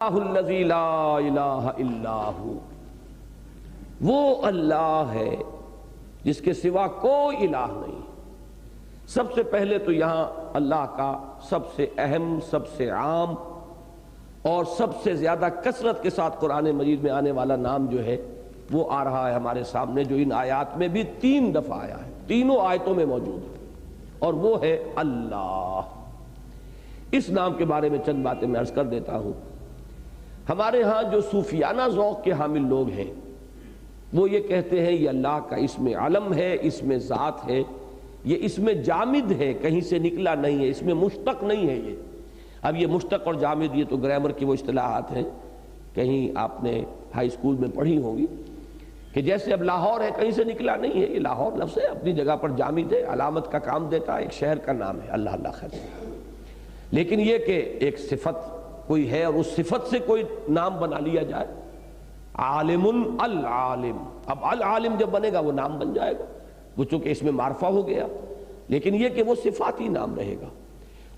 الذی لا الہ الا ہو، وہ اللہ ہے جس کے سوا کوئی الہ نہیں۔ سب سے پہلے تو یہاں اللہ کا سب سے اہم، سب سے عام اور سب سے زیادہ کثرت کے ساتھ قرآن مجید میں آنے والا نام جو ہے وہ آ رہا ہے ہمارے سامنے، جو ان آیات میں بھی 3 دفعہ آیا ہے، تینوں آیتوں میں موجود ہے، اور وہ ہے اللہ۔ اس نام کے بارے میں چند باتیں میں عرض کر دیتا ہوں۔ ہمارے ہاں جو صوفیانہ ذوق کے حامل لوگ ہیں وہ یہ کہتے ہیں یہ اللہ کا اسم علم ہے، اسم ذات ہے، یہ اسم جامد ہے، کہیں سے نکلا نہیں ہے، اس میں مشتق نہیں ہے۔ یہ اب یہ مشتق اور جامد یہ تو گرامر کی وہ اصطلاحات ہیں، کہیں آپ نے ہائی اسکول میں پڑھی ہوں گی کہ جیسے اب لاہور ہے، کہیں سے نکلا نہیں ہے، یہ لاہور لفظ ہے، اپنی جگہ پر جامد ہے، علامت کا کام دیتا ہے، ایک شہر کا نام ہے، اللہ اللہ خیر سے۔ لیکن یہ کہ ایک صفت کوئی ہے اور اس صفت سے کوئی نام بنا لیا جائے، عالم العالم، اب العالم جب بنے گا وہ نام بن جائے گا، وہ چونکہ اس میں معرفہ ہو گیا، لیکن یہ کہ وہ صفاتی نام رہے گا۔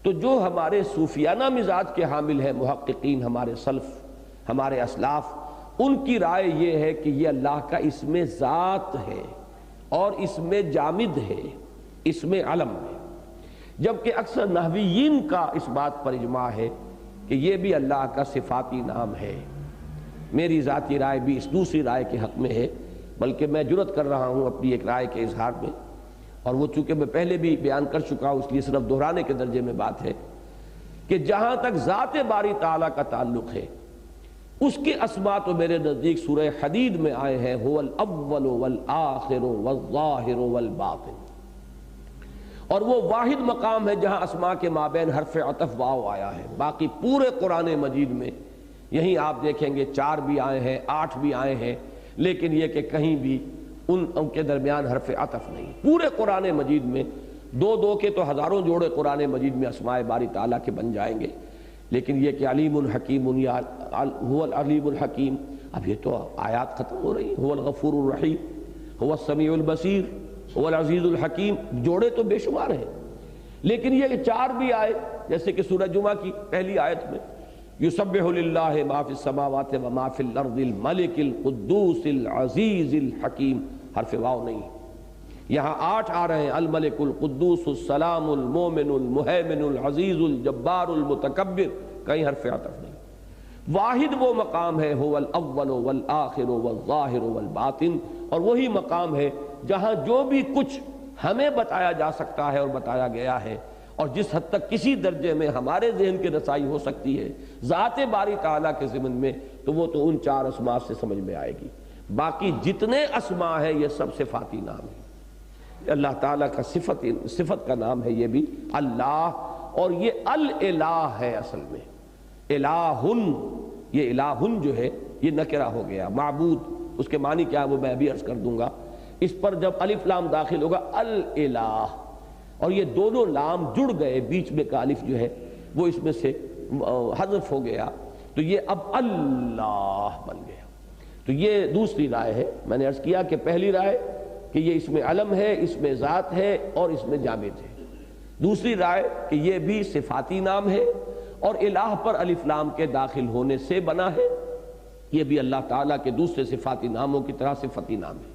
تو جو ہمارے صوفیانہ مزاج کے حامل ہیں محققین، ہمارے سلف، ہمارے اسلاف، ان کی رائے یہ ہے کہ یہ اللہ کا اسم ذات ہے اور اسم جامد ہے، اسم علم ہے، جبکہ اکثر نحویین کا اس بات پر اجماع ہے کہ یہ بھی اللہ کا صفاتی نام ہے۔ میری ذاتی رائے بھی اس دوسری رائے کے حق میں ہے، بلکہ میں جرأت کر رہا ہوں اپنی ایک رائے کے اظہار میں، اور وہ چونکہ میں پہلے بھی بیان کر چکا ہوں اس لیے صرف دہرانے کے درجے میں بات ہے کہ جہاں تک ذات باری تعالیٰ کا تعلق ہے، اس کے اسماء تو میرے نزدیک سورہ حدید میں آئے ہیں، هو الاول والآخر والظاہر والباطن، اور وہ واحد مقام ہے جہاں اسماء کے مابین حرف عطف واو آیا ہے۔ باقی پورے قرآن مجید میں یہیں آپ دیکھیں گے 4 بھی آئے ہیں، 8 بھی آئے ہیں، لیکن یہ کہ کہیں بھی ان کے درمیان حرف عطف نہیں۔ پورے قرآن مجید میں 2 کے تو ہزاروں جوڑے قرآن مجید میں اسماء باری تعالیٰ کے بن جائیں گے، لیکن یہ کہ علیم الحکیم، یا هو العلیم الحکیم، اب یہ تو آیات ختم ہو رہی ہیں، هو الغفور الرحیم، هو السمیع البصیر، هو العزیز الحکیم، جوڑے تو بے شمار ہیں، لیکن یہ کہ 4 بھی آئے، جیسے کہ سورہ جمعہ کی پہلی آیت میں یسبح للہ ما فی السماوات وما فی الارض الملک القدوس العزیز الحکیم، حرف واو نہیں۔ یہاں 8 آ رہے ہیں، الملک القدوس السلام المومن المہیمن العزیز الجبار المتکبر، کہیں حرف عطف نہیں۔ واحد وہ مقام ہے هو الاول والآخر والظاہر والباطن، اور وہی مقام ہے جہاں جو بھی کچھ ہمیں بتایا جا سکتا ہے اور بتایا گیا ہے، اور جس حد تک کسی درجے میں ہمارے ذہن کی رسائی ہو سکتی ہے ذات باری تعالیٰ کے ضمن میں، تو وہ تو ان 4 اسماء سے سمجھ میں آئے گی۔ باقی جتنے اسماء ہیں یہ سب صفاتی نام ہیں، اللہ تعالیٰ کا صفت کا نام ہے یہ بھی اللہ، اور یہ الالہ ہے اصل میں، الہن، یہ الہن جو ہے یہ نکرہ ہو گیا، معبود، اس کے معنی کیا ہے وہ میں ابھی عرض کر دوں گا۔ اس پر جب الف لام داخل ہوگا الالہ، اور یہ دونوں لام جڑ گئے، بیچ میں کا الف جو ہے وہ اس میں سے حذف ہو گیا، تو یہ اب اللہ بن گیا۔ تو یہ دوسری رائے ہے۔ میں نے عرض کیا کہ پہلی رائے کہ یہ اسم علم ہے، اسم ذات ہے اور اسم جامد ہے۔ دوسری رائے کہ یہ بھی صفاتی نام ہے اور الہ پر الف لام کے داخل ہونے سے بنا ہے، یہ بھی اللہ تعالیٰ کے دوسرے صفاتی ناموں کی طرح صفتی نام ہے۔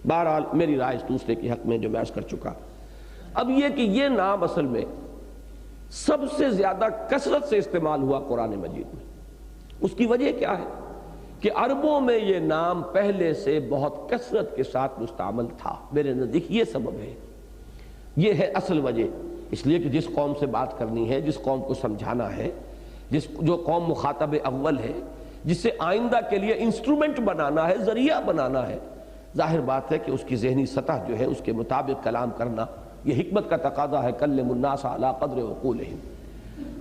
بہرحال میری رائے اس دوسرے کے حق میں جو میں عرض کر چکا۔ اب یہ کہ یہ نام اصل میں سب سے زیادہ کثرت سے استعمال ہوا قرآن مجید میں، اس کی وجہ کیا ہے کہ عربوں میں یہ نام پہلے سے بہت کثرت کے ساتھ مستعمل تھا، میرے نزدیک یہ سبب ہے، یہ ہے اصل وجہ۔ اس لیے کہ جس قوم سے بات کرنی ہے، جس قوم کو سمجھانا ہے، جو قوم مخاطب اول ہے، جس سے آئندہ کے لیے انسٹرومنٹ بنانا ہے، ذریعہ بنانا ہے، ظاہر بات ہے کہ اس کی ذہنی سطح جو ہے اس کے مطابق کلام کرنا یہ حکمت کا تقاضا ہے، کلم الناس علی قدر عقولہم۔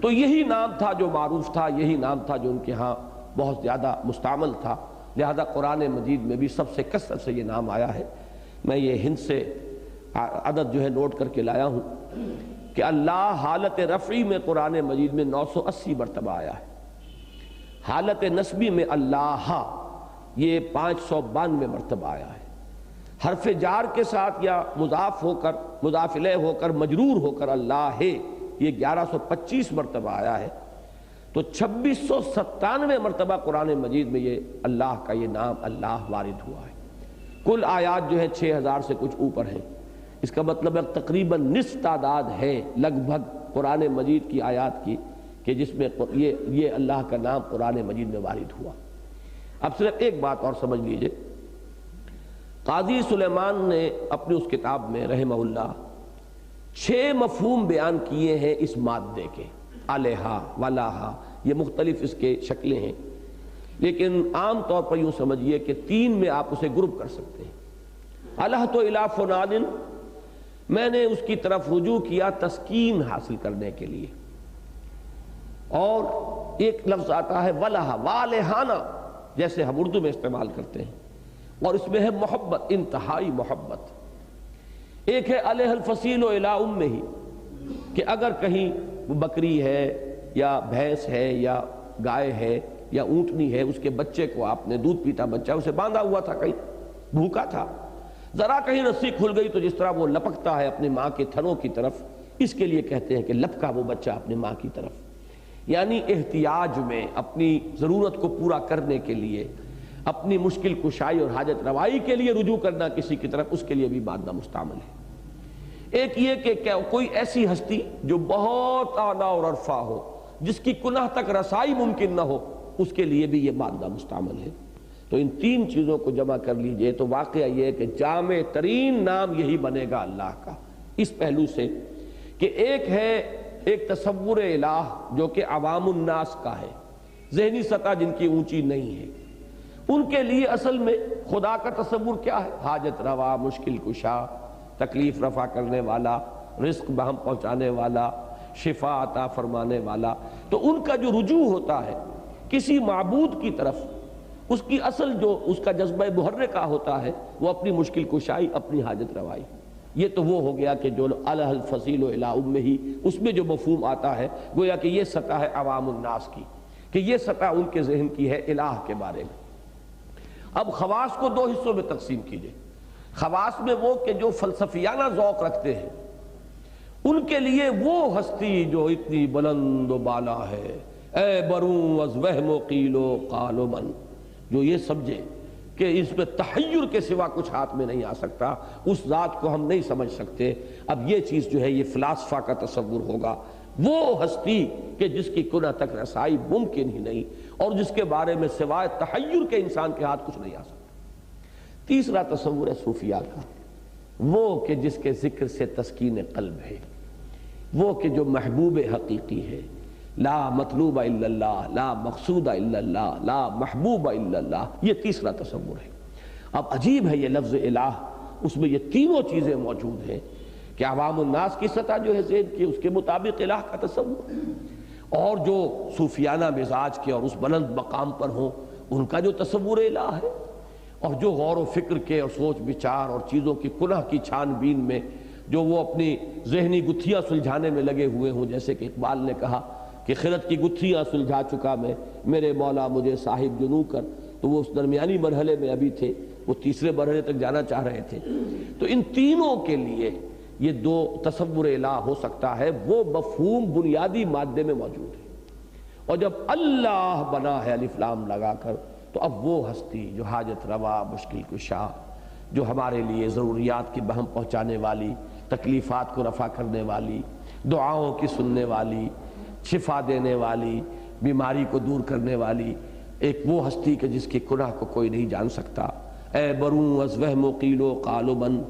تو یہی نام تھا جو معروف تھا، یہی نام تھا جو ان کے ہاں بہت زیادہ مستعمل تھا، لہذا قرآن مجید میں بھی سب سے کثرت سے یہ نام آیا ہے۔ میں یہ ہند سے عدد جو ہے نوٹ کر کے لایا ہوں کہ اللہ حالت رفعی میں قرآن مجید میں 980 مرتبہ آیا ہے، حالت نسبی میں اللہ یہ 592 مرتبہ آیا ہے، حرف جار کے ساتھ یا مضاف ہو کر، مضاف الیہ ہو کر، مجرور ہو کر اللہ ہے، یہ 1125 مرتبہ آیا ہے، تو 2697 مرتبہ قرآن مجید میں یہ اللہ کا یہ نام اللہ وارد ہوا ہے۔ کل آیات جو ہے 6000 سے کچھ اوپر ہیں، اس کا مطلب ہے تقریباً نصف تعداد ہے لگ بھگ قرآن مجید کی آیات کی کہ جس میں یہ اللہ کا نام قرآن مجید میں وارد ہوا۔ اب صرف ایک بات اور سمجھ لیجئے، قاضی سلیمان نے اپنی اس کتاب میں رحمہ اللہ 6 مفہوم بیان کیے ہیں اس مادے کے، الہا ولاہا، یہ مختلف اس کے شکلیں ہیں، لیکن عام طور پر یوں سمجھیے کہ 3 میں آپ اسے گروپ کر سکتے ہیں۔ الہ تو الی فلان، میں نے اس کی طرف رجوع کیا تسکین حاصل کرنے کے لیے، اور ایک لفظ آتا ہے ولہا، والہانہ، جیسے ہم اردو میں استعمال کرتے ہیں، اور اس میں ہے محبت، انتہائی محبت۔ ایک ہے الہ الفصیل الی امہ، کہ اگر کہیں بکری ہے یا بھینس ہے یا گائے ہے یا اونٹنی ہے، اس کے بچے کو آپ نے، دودھ پیتا بچہ، اسے باندھا ہوا تھا، کہیں بھوکا تھا، ذرا کہیں رسی کھل گئی تو جس طرح وہ لپکتا ہے اپنے ماں کے تھنوں کی طرف، اس کے لیے کہتے ہیں کہ لپکا وہ بچہ اپنے ماں کی طرف، یعنی احتیاج میں اپنی ضرورت کو پورا کرنے کے لیے، اپنی مشکل کشائی اور حاجت روائی کے لیے رجوع کرنا کسی کی طرف، اس کے لیے بھی مادہ مستعمل ہے۔ ایک یہ کہ کوئی ایسی ہستی جو بہت اعلیٰ اور عرفہ ہو، جس کی کنہ تک رسائی ممکن نہ ہو، اس کے لیے بھی یہ مادہ مستعمل ہے۔ تو ان 3 چیزوں کو جمع کر لیجئے تو واقعہ یہ ہے کہ جامع ترین نام یہی بنے گا اللہ کا، اس پہلو سے کہ ایک ہے ایک تصور الہ جو کہ عوام الناس کا ہے، ذہنی سطح جن کی اونچی نہیں ہے، ان کے لیے اصل میں خدا کا تصور کیا ہے؟ حاجت روا، مشکل کشا، تکلیف رفع کرنے والا، رزق بہم پہنچانے والا، شفا عطا فرمانے والا۔ تو ان کا جو رجوع ہوتا ہے کسی معبود کی طرف، اس کی اصل جو اس کا جذبہ محرکہ ہوتا ہے وہ اپنی مشکل کشائی، اپنی حاجت روائی۔ یہ تو وہ ہو گیا کہ جو الہ الفصیل الی امہ، اس میں جو مفہوم آتا ہے گویا کہ یہ سطح ہے عوام الناس کی، کہ یہ سطح ان کے ذہن کی ہے الہ کے بارے میں۔ اب خواص کو 2 حصوں میں تقسیم کیجئے۔ خواص میں وہ کہ جو فلسفیانہ ذوق رکھتے ہیں، ان کے لیے وہ ہستی جو اتنی بلند و بالا ہے، اے بروں از وہم و قیل و قال و من، جو یہ سمجھے کہ اس میں تحیر کے سوا کچھ ہاتھ میں نہیں آ سکتا، اس ذات کو ہم نہیں سمجھ سکتے، اب یہ چیز جو ہے یہ فلاسفہ کا تصور ہوگا، وہ ہستی کہ جس کی کنہ تک رسائی ممکن ہی نہیں، اور جس کے بارے میں سوائے تحیر کے انسان کے ہاتھ کچھ نہیں آ سکتا۔ تیسرا تصور ہے صوفیاء کا، وہ کہ جس کے ذکر سے تسکین قلب ہے، وہ کہ جو محبوب حقیقی ہے، لا مطلوب الا اللہ، لا مقصود الا اللہ، لا محبوب الا اللہ، یہ تیسرا تصور ہے۔ اب عجیب ہے یہ لفظ الہ، اس میں یہ تینوں چیزیں موجود ہیں کہ عوام الناس کی سطح جو ہے ذہن کی، اس کے مطابق الہ کا تصور، اور جو صوفیانہ مزاج کے اور اس بلند مقام پر ہوں ان کا جو تصور الہ ہے، اور جو غور و فکر کے اور سوچ بچار اور چیزوں کی کنہ کی چھان بین میں جو وہ اپنی ذہنی گتھیاں سلجھانے میں لگے ہوئے ہوں، جیسے کہ اقبال نے کہا کہ خرد کی گتھیاں سلجھا چکا میں، میرے مولا مجھے صاحب جنوں کر، تو وہ اس درمیانی مرحلے میں ابھی تھے، وہ تیسرے مرحلے تک جانا چاہ رہے تھے۔ تو ان تینوں کے لیے یہ 2 تصور الہ ہو سکتا ہے، وہ مفہوم بنیادی مادے میں موجود ہے، اور جب اللہ بنا ہے الف لام لگا کر، تو اب وہ ہستی جو حاجت روا، مشکل کشا، جو ہمارے لیے ضروریات کی بہم پہنچانے والی، تکلیفات کو رفع کرنے والی، دعاؤں کی سننے والی، شفا دینے والی، بیماری کو دور کرنے والی، ایک وہ ہستی کہ جس کی کنہ کو کوئی نہیں جان سکتا، اے بروں از وہم و قیل و قال و من،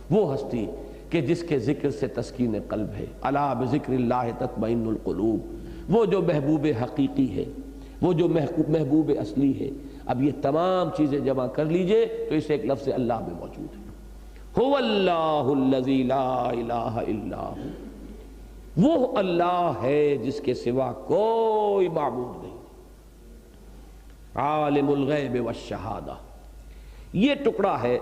وہ ہستی کہ جس کے ذکر سے تسکین قلب ہے، الا بذکر اللہ تطمئن القلوب، وہ جو محبوب حقیقی ہے، وہ جو محبوب اصلی ہے۔ اب یہ تمام چیزیں جمع کر لیجئے تو اسے ایک لفظ اللہ میں موجود ہے، هو اللہ الذی لا الہ الا ہو، وہ اللہ ہے جس کے سوا کوئی معبود نہیں، عالم الغیب والشہادہ۔ یہ ٹکڑا ہے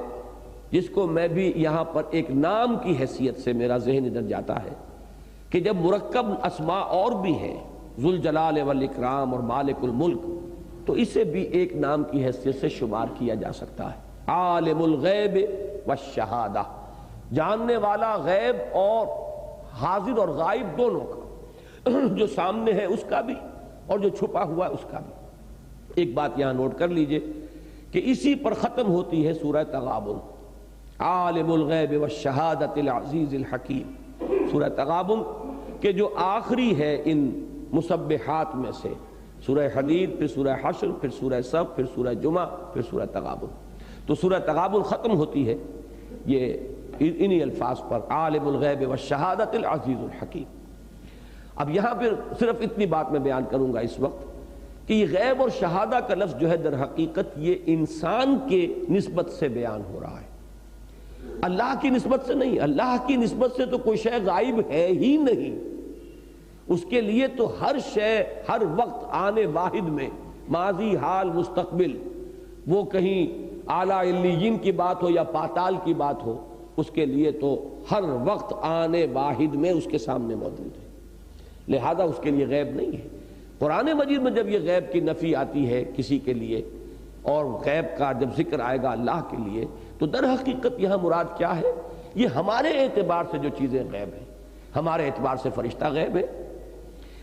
جس کو میں بھی یہاں پر ایک نام کی حیثیت سے میرا ذہن ادھر جاتا ہے کہ جب مرکب اسماء اور بھی ہیں، ذوالجلال والاکرام اور مالک الملک، تو اسے بھی ایک نام کی حیثیت سے شمار کیا جا سکتا ہے، عالم الغیب والشہادہ، جاننے والا غیب اور حاضر اور غائب دونوں کا، جو سامنے ہے اس کا بھی اور جو چھپا ہوا ہے اس کا بھی۔ ایک بات یہاں نوٹ کر لیجئے کہ اسی پر ختم ہوتی ہے سورہ تغابن، عالم الغیب والشہادۃ العزیز الحکیم، سورہ تغابن کہ جو آخری ہے ان مسبحات میں سے، سورہ حدید، پھر سورہ حشر، پھر سورہ صف، پھر سورہ جمعہ، پھر سورہ تغابن۔ تو سورہ تغابن ختم ہوتی ہے یہ انہی الفاظ پر، عالم الغیب والشہادۃ العزیز الحکیم۔ اب یہاں پھر صرف اتنی بات میں بیان کروں گا اس وقت کہ یہ غیب اور شہادہ کا لفظ جو ہے در حقیقت یہ انسان کے نسبت سے بیان ہو رہا ہے، اللہ کی نسبت سے نہیں۔ اللہ کی نسبت سے تو کوئی شے غائب ہے ہی نہیں، اس کے لیے تو ہر شے ہر وقت آنے واحد میں، ماضی، حال، مستقبل، وہ کہیں اعلیٰ علیین کی بات ہو یا پاتال کی بات ہو، اس کے لیے تو ہر وقت آنے واحد میں اس کے سامنے موجود ہے، لہذا اس کے لیے غیب نہیں ہے۔ قرآن مجید میں جب یہ غیب کی نفی آتی ہے کسی کے لیے اور غیب کا جب ذکر آئے گا اللہ کے لیے، تو در حقیقت یہاں مراد کیا ہے؟ یہ ہمارے اعتبار سے جو چیزیں غیب ہیں، ہمارے اعتبار سے فرشتہ غیب ہے،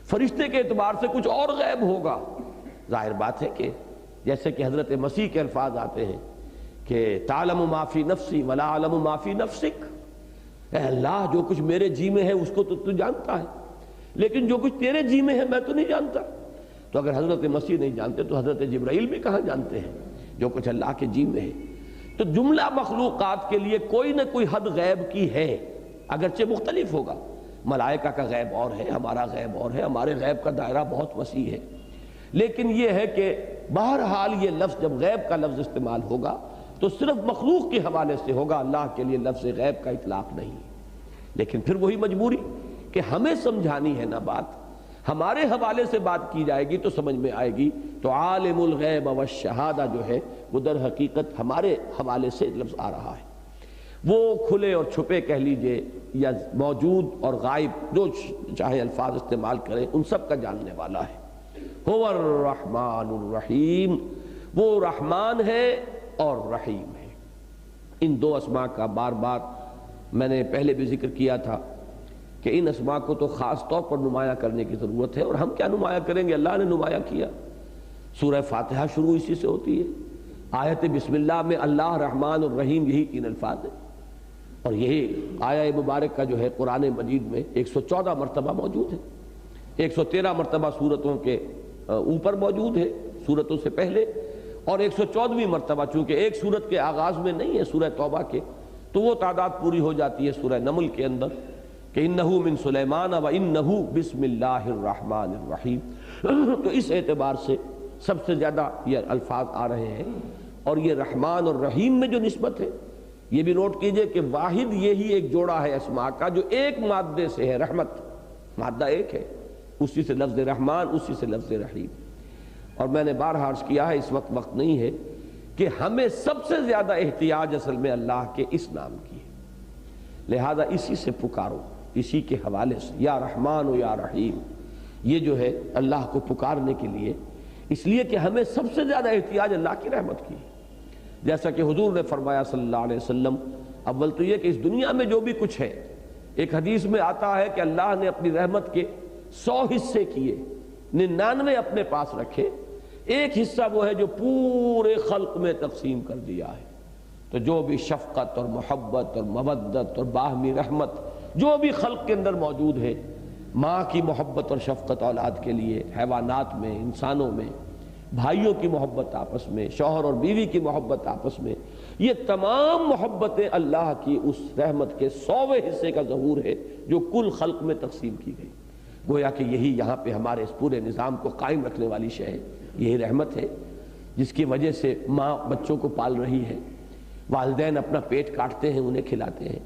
فرشتے کے اعتبار سے کچھ اور غیب ہوگا۔ ظاہر بات ہے کہ جیسے کہ حضرت مسیح کے الفاظ آتے ہیں کہ تعلم ما فی نفسی ولا اعلم ما فی نفسک، اے اللہ جو کچھ میرے جی میں ہے اس کو تو جانتا ہے، لیکن جو کچھ تیرے جی میں ہے میں تو نہیں جانتا۔ تو اگر حضرت مسیح نہیں جانتے تو حضرت جبرائیل بھی کہاں جانتے ہیں جو کچھ اللہ کے جی میں ہے؟ تو جملہ مخلوقات کے لیے کوئی نہ کوئی حد غیب کی ہے، اگرچہ مختلف ہوگا۔ ملائکہ کا غیب اور ہے، ہمارا غیب اور ہے، ہمارے غیب کا دائرہ بہت وسیع ہے، لیکن یہ ہے کہ بہرحال یہ لفظ جب غیب کا لفظ استعمال ہوگا تو صرف مخلوق کے حوالے سے ہوگا، اللہ کے لیے لفظ غیب کا اطلاق نہیں۔ لیکن پھر وہی مجبوری کہ ہمیں سمجھانی ہے نا بات، ہمارے حوالے سے بات کی جائے گی تو سمجھ میں آئے گی۔ تو عالم الغیب والشہادہ جو ہے وہ در حقیقت ہمارے حوالے سے لفظ آ رہا ہے، وہ کھلے اور چھپے کہہ لیجئے یا موجود اور غائب، جو چاہے الفاظ استعمال کریں، ان سب کا جاننے والا ہے۔ هو الرحمن الرحیم، وہ رحمان ہے اور رحیم ہے۔ ان دو اسماء کا بار بار میں نے پہلے بھی ذکر کیا تھا کہ ان اسماء کو تو خاص طور پر نمایاں کرنے کی ضرورت ہے، اور ہم کیا نمایاں کریں گے، اللہ نے نمایاں کیا۔ سورہ فاتحہ شروع اسی سے ہوتی ہے، آیت بسم اللہ میں اللہ رحمان الرحیم یہی تین الفاظ ہیں، اور یہی آیہ مبارک کا جو ہے قرآن مجید میں 114 مرتبہ موجود ہے، 113 مرتبہ سورتوں کے اوپر موجود ہے سورتوں سے پہلے، اور 114ویں مرتبہ چونکہ ایک سورت کے آغاز میں نہیں ہے سورہ توبہ کے، تو وہ تعداد پوری ہو جاتی ہے سورہ نمل کے اندر کہ انہو من سلیمان و انہو بسم اللہ الرحمن الرحیم۔ تو اس اعتبار سے سب سے زیادہ یہ الفاظ آ رہے ہیں، اور یہ رحمان اور رحیم میں جو نسبت ہے یہ بھی نوٹ کیجئے کہ واحد یہی ایک جوڑا ہے اسماء کا جو ایک مادے سے ہے، رحمت، مادہ ایک ہے، اسی سے لفظ رحمان، اسی سے لفظ رحیم۔ اور میں نے بارہا عرض کیا ہے، اس وقت نہیں ہے کہ ہمیں سب سے زیادہ احتیاج اصل میں اللہ کے اس نام کی ہے، لہذا اسی سے پکارو، اسی کے حوالے سے یا رحمان و یا رحیم، یہ جو ہے اللہ کو پکارنے کے لیے، اس لیے کہ ہمیں سب سے زیادہ احتیاج اللہ کی رحمت کی ہے۔ جیسا کہ حضور نے فرمایا صلی اللہ علیہ وسلم، اول تو یہ کہ اس دنیا میں جو بھی کچھ ہے، ایک حدیث میں آتا ہے کہ اللہ نے اپنی رحمت کے 100 حصے کیے، 99 اپنے پاس رکھے، ایک حصہ وہ ہے جو پورے خلق میں تقسیم کر دیا ہے۔ تو جو بھی شفقت اور محبت اور مودت اور باہمی رحمت جو بھی خلق کے اندر موجود ہے، ماں کی محبت اور شفقت اولاد کے لیے، حیوانات میں، انسانوں میں، بھائیوں کی محبت آپس میں، شوہر اور بیوی کی محبت آپس میں، یہ تمام محبتیں اللہ کی اس رحمت کے 100ویں حصے کا ظہور ہے جو کل خلق میں تقسیم کی گئی۔ گویا کہ یہی یہاں پہ ہمارے اس پورے نظام کو قائم رکھنے والی شے ہے، یہی رحمت ہے جس کی وجہ سے ماں بچوں کو پال رہی ہے، والدین اپنا پیٹ کاٹتے ہیں، انہیں کھلاتے ہیں،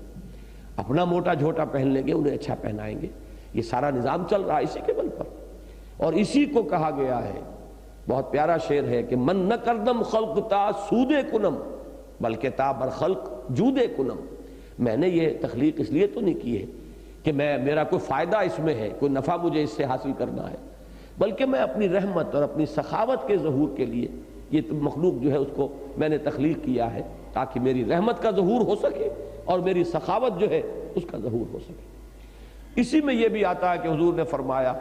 اپنا موٹا جھوٹا پہن لیں گے، انہیں اچھا پہنائیں گے، یہ سارا نظام چل رہا ہے اسی کے بل پر۔ اور اسی کو کہا گیا ہے، بہت پیارا شعر ہے کہ من نہ کردم خلق تا سودے کنم بلکہ تا بر خلق جودے کنم، میں نے یہ تخلیق اس لیے تو نہیں کی ہے کہ میرا کوئی فائدہ اس میں ہے، کوئی نفع مجھے اس سے حاصل کرنا ہے، بلکہ میں اپنی رحمت اور اپنی سخاوت کے ظہور کے لیے یہ مخلوق جو ہے اس کو میں نے تخلیق کیا ہے تاکہ میری رحمت کا ظہور ہو سکے اور میری سخاوت جو ہے اس کا ظہور ہو سکے۔ اسی میں یہ بھی آتا ہے کہ حضور نے فرمایا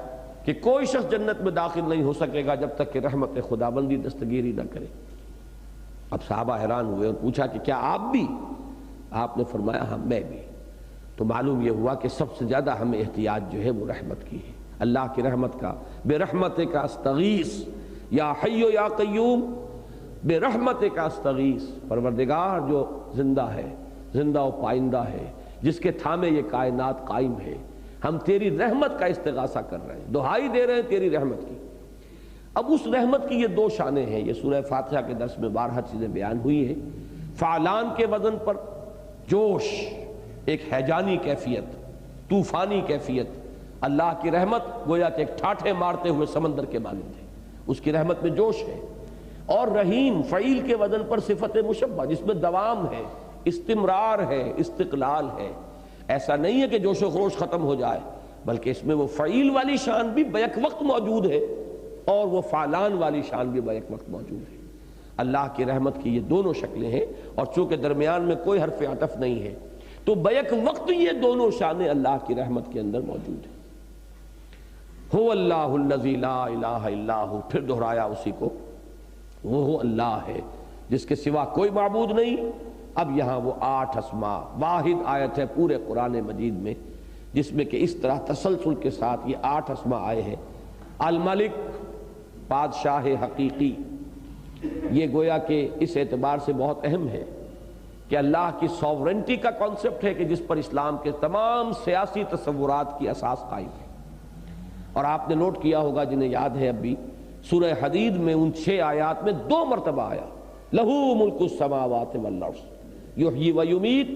کہ کوئی شخص جنت میں داخل نہیں ہو سکے گا جب تک کہ رحمت خداوندی دستگیری نہ کرے۔ اب صحابہ حیران ہوئے اور پوچھا کہ کیا آپ بھی؟ آپ نے فرمایا ہاں میں بھی۔ تو معلوم یہ ہوا کہ سب سے زیادہ ہمیں احتیاج جو ہے وہ رحمت کی ہے، اللہ کی رحمت کا۔ بے رحمتک استغیث یا حی یا قیوم، بے رحمتک استغیث، پروردگار جو زندہ ہے، زندہ و پائندہ ہے، جس کے تھامے یہ کائنات قائم ہے، ہم تیری رحمت کا استغاثہ کر رہے ہیں، دہائی دے رہے ہیں تیری رحمت کی۔ اب اس رحمت کی یہ دو شانیں ہیں، یہ سورہ فاتحہ کے درس میں بارہا چیزیں بیان ہوئی ہیں۔ فعلان کے وزن پر جوش، ایک ہیجانی کیفیت، طوفانی کیفیت۔ اللہ کی رحمت گویا کہ ایک ٹھاٹھے مارتے ہوئے سمندر کے مانند ہے، اس کی رحمت میں جوش ہے۔ اور رحیم فعیل کے وزن پر صفت مشبہ، جس میں دوام ہے، استمرار ہے، استقلال ہے۔ ایسا نہیں ہے کہ جوش و خروش ختم ہو جائے، بلکہ اس میں وہ فعیل والی شان بھی بیک وقت موجود ہے اور وہ فعلان والی شان بھی بیک وقت موجود ہے۔ اللہ کی رحمت کی یہ دونوں شکلیں ہیں، اور چونکہ درمیان میں کوئی حرف عطف نہیں ہے تو بیک وقت یہ دونوں شانیں اللہ کی رحمت کے اندر موجود ہیں۔ هو اللہ الذی لا الہ الا ہو، پھر دہرایا اسی کو، وہ اللہ ہے جس کے سوا کوئی معبود نہیں۔ اب یہاں وہ 8 اسماء، واحد آیت ہے پورے قرآن مجید میں جس میں کہ اس طرح تسلسل کے ساتھ یہ 8 اسماء آئے ہیں۔ الملک، بادشاہ حقیقی، یہ گویا کہ اس اعتبار سے بہت اہم ہے کہ اللہ کی سوورنٹی کا کانسیپٹ ہے کہ جس پر اسلام کے تمام سیاسی تصورات کی اساس قائم ہے۔ اور آپ نے نوٹ کیا ہوگا جنہیں یاد ہے اب بھی، سورہ حدید میں ان 6 آیات میں 2 مرتبہ آیا لہو ملک السماوات والارض یحیی ویمیت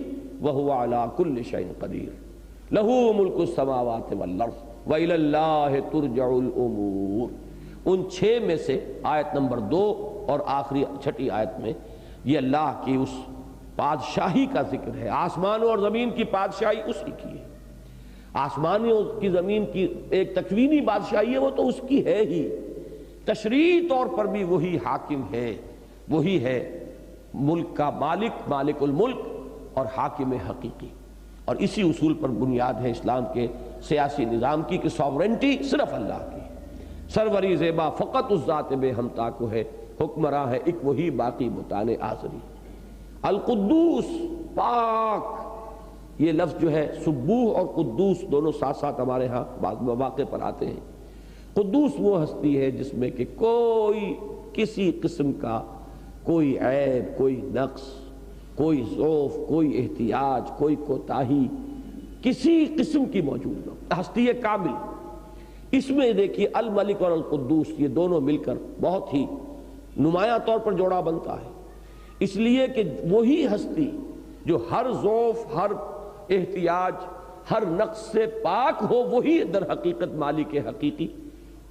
وہو علی کل شیء قدیر، لہو ملک السماوات والارض وإلی اللہ ترجع الامور۔ ان 6 میں سے آیت نمبر 2 اور آخری 6 آیت میں یہ اللہ کی اس بادشاہی کا ذکر ہے۔ آسمانوں اور زمین کی بادشاہی اسی کی ہے، آسمانوں کی زمین کی ایک تکوینی بادشاہی ہے، وہ تو اس کی ہے ہی، تشریعی طور پر بھی وہی حاکم ہے، وہی ہے ملک کا مالک، مالک الملک اور حاکم حقیقی۔ اور اسی اصول پر بنیاد ہے اسلام کے سیاسی نظام کی کہ سوورنٹی صرف اللہ کی، سروری زیبا فقط اس ذات بے ہمتا کو ہے، حکمراں ہے ایک وہی باقی بتانے آزری۔ القدوس، پاک، یہ لفظ جو ہے سبوح اور قدوس دونوں ساتھ ساتھ ہمارے ہاں بعض مواقع پر آتے ہیں۔ قدوس وہ ہستی ہے جس میں کہ کوئی کسی قسم کا کوئی عیب، کوئی نقص، کوئی ضعف، کوئی احتیاج، کوئی کوتاہی کسی قسم کی موجود نہ، ہستی کامل۔ اس میں دیکھیے الملک اور القدوس یہ دونوں مل کر بہت ہی نمایاں طور پر جوڑا بنتا ہے، اس لیے کہ وہی ہستی جو ہر ضعف، ہر احتیاج، ہر نقص سے پاک ہو، وہی در حقیقت مالک حقیقی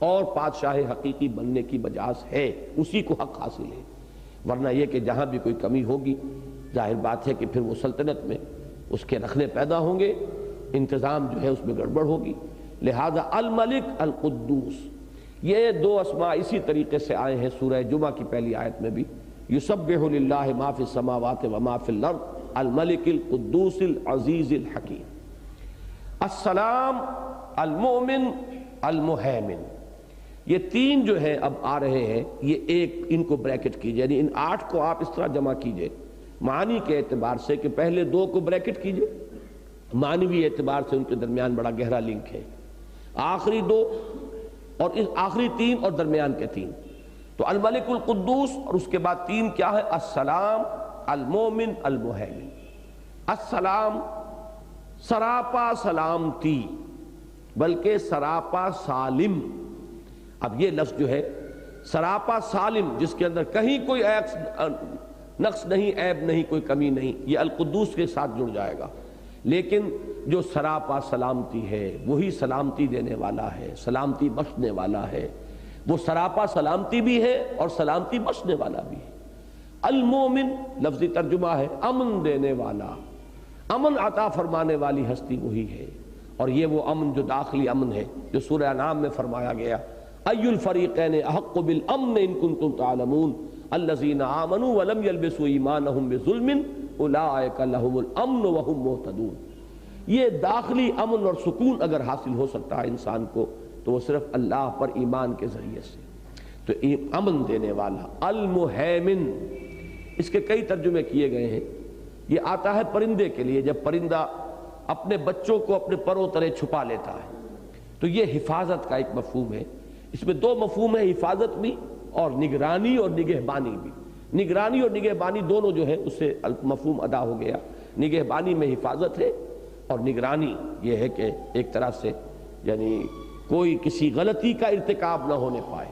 اور بادشاہ حقیقی بننے کی مجاز ہے، اسی کو حق حاصل ہے۔ ورنہ یہ کہ جہاں بھی کوئی کمی ہوگی ظاہر بات ہے کہ پھر وہ سلطنت میں اس کے رخنے پیدا ہوں گے، انتظام جو ہے اس میں گڑبڑ ہوگی۔ لہذا الملک القدوس، یہ 2 اسماء اسی طریقے سے آئے ہیں سورہ جمعہ کی پہلی آیت میں بھی، یسبح للہ ما فی السماوات وما فی الارض الملک القدوس العزیز الحکیم۔ السلام، المؤمن، المہیمن، یہ 3 جو ہیں اب آ رہے ہیں، یہ ایک ان کو بریکٹ کیجئے، یعنی ان 8 کو آپ اس طرح جمع کیجئے معنی کے اعتبار سے کہ پہلے 2 کو بریکٹ کیجئے، معنوی اعتبار سے ان کے درمیان بڑا گہرا لنک ہے، آخری 2 اور اس آخری 3 اور درمیان کے 3، تو الملک القدوس اور اس کے بعد 3 کیا ہے؟ السلام، المومن، المہیمن۔ السلام سراپا سلامتی، بلکہ سراپا سالم۔ اب یہ لفظ جو ہے سراپا سالم، جس کے اندر کہیں کوئی نقص نہیں، عیب نہیں، کوئی کمی نہیں، یہ القدوس کے ساتھ جڑ جائے گا۔ لیکن جو سراپا سلامتی ہے وہی سلامتی دینے والا ہے، سلامتی بخشنے والا ہے، وہ سراپا سلامتی بھی ہے اور سلامتی بخشنے والا بھی ہے۔ المومن لفظی ترجمہ ہے امن دینے والا، امن عطا فرمانے والی ہستی وہی ہے، اور یہ وہ امن جو داخلی امن ہے جو سورہ انعام میں فرمایا گیا، ای الفریقین احق بالامن ان کنتم تعلمون الذین آمنوا ولم یلبسوا ایمانہم بظلم اولئک لہم الامن وہم مہتدون۔ یہ داخلی امن اور سکون اگر حاصل ہو سکتا ہے انسان کو تو وہ صرف اللہ پر ایمان کے ذریعے سے۔ تو امن دینے والا، المہیمن، اس کے کئی ترجمے کیے گئے ہیں۔ یہ آتا ہے پرندے کے لیے، جب پرندہ اپنے بچوں کو اپنے پروں تلے چھپا لیتا ہے، تو یہ حفاظت کا ایک مفہوم ہے۔ اس میں دو مفہوم ہے، حفاظت بھی اور نگرانی اور نگہبانی بھی۔ نگرانی اور نگہبانی دونوں جو ہے اس سے مفہوم ادا ہو گیا۔ نگہبانی میں حفاظت ہے، اور نگرانی یہ ہے کہ ایک طرح سے یعنی کوئی کسی غلطی کا ارتکاب نہ ہونے پائے۔